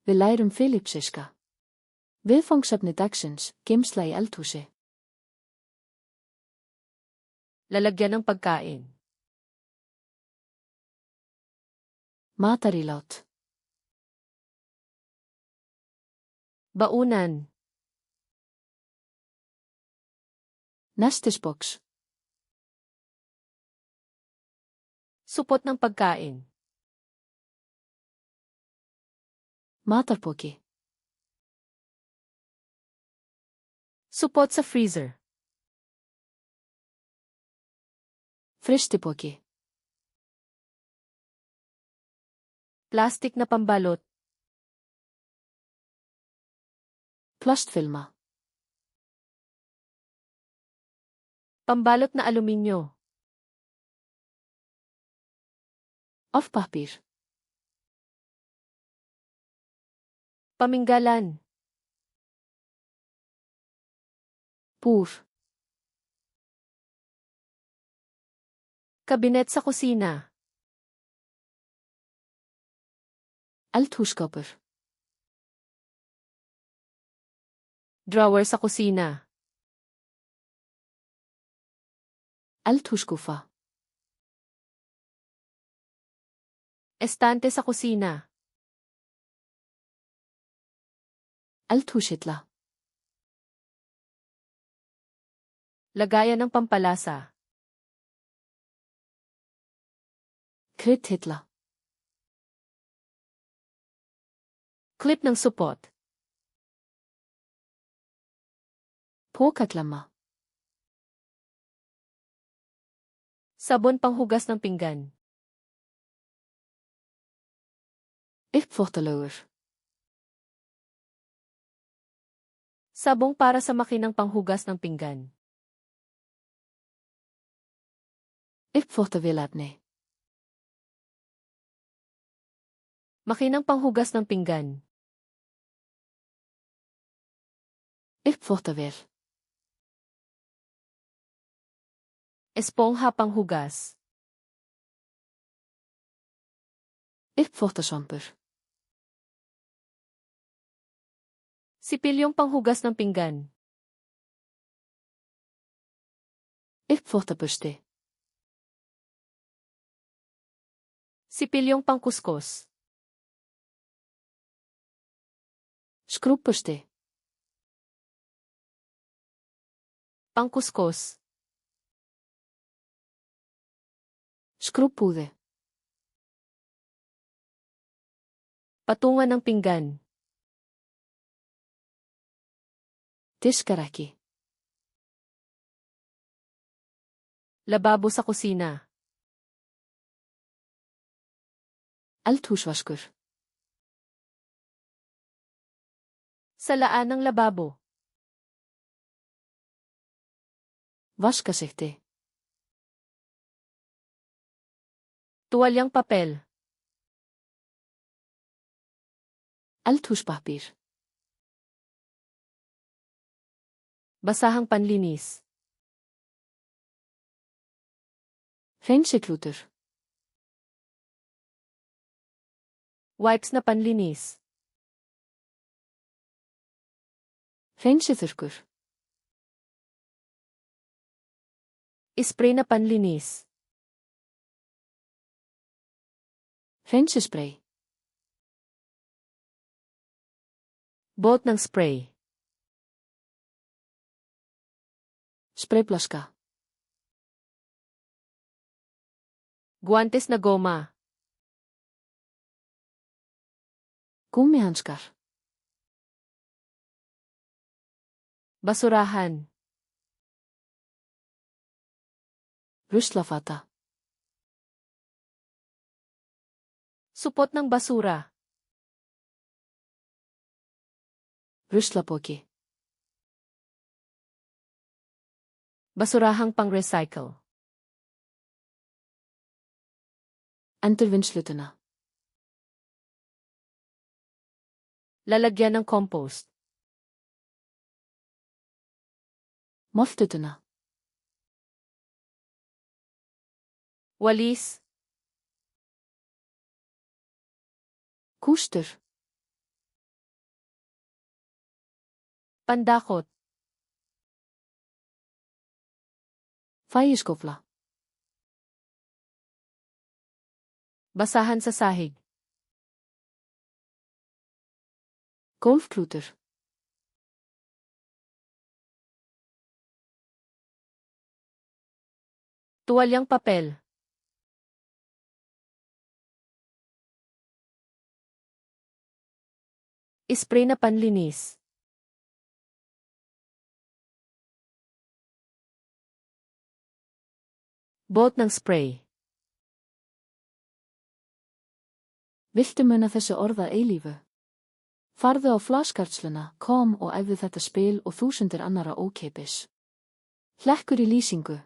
Við lærum Filippseyska. Viðfangsefni dagsins, Geymsla í eldhúsi. Lalagyan ng pagkain. Matarilát. Baunan. Nestisbox. Supot ng pagkain. Matarpoki. Supot sa freezer. Frystipoki. Plastic na pambalot. Plastfilma. Pambalot na aluminyo. Afpapir. Paminggalan. Boer. Kabinet sa kusina. Eldhúskapur. Drawer sa kusina. Eldhússkuffa. Estante sa kusina. Eldhúshilla. Lagayan ng pampalasa. Kryddhilla. Clip ng supot. Pokaklamma. Sabon panghugas ng pinggan. Uppþvottalaugur. Sabong para sa makinang panghugas ng pinggan. Uppþvottavélarni. Makinang panghugas ng pinggan. Uppþvottavél. Espongha panghugas. Uppþvottasvampur. Sipilyong panghugas ng pinggan. Uppþvottabursti. Sipilyong pangkuskus. Skrubbursti. Pangkuskus. Skrubpúði. Patungan ng pinggan. Diskarekki. Lababo sa kusina. Eldhúsvaskur. Salaan ng lababo. Vaskasikti. Tuwalyang papel. Eldhúspapír. Basahang panlinis. Hreinsiklútur. Wipes na panlinis. Hreinsithurkur. Spray na panlinis. Hreinsispray. Bolt ng spray. Sprayplaska. Guantes na goma. Gummihanskar. Basurahan. Ruslafata. Supot ng basura. Ruslapoki. Basurahang pang-recycle. Endurvinnslutuna. Lalagyan ng compost. Moftutuna. Walis. Kústur. Pandakot. Þægiskófla. Basahan sa sahig. Gólfklútur. Tuwalyang papel. Spray na panlinis. Bolt ng spray. Viltu muna þessi orð að eilífu? Farðu á flashkartsluna, kom og æfðu þetta spil og þúsundir annara ókeypis. Hlekkur í lýsingu.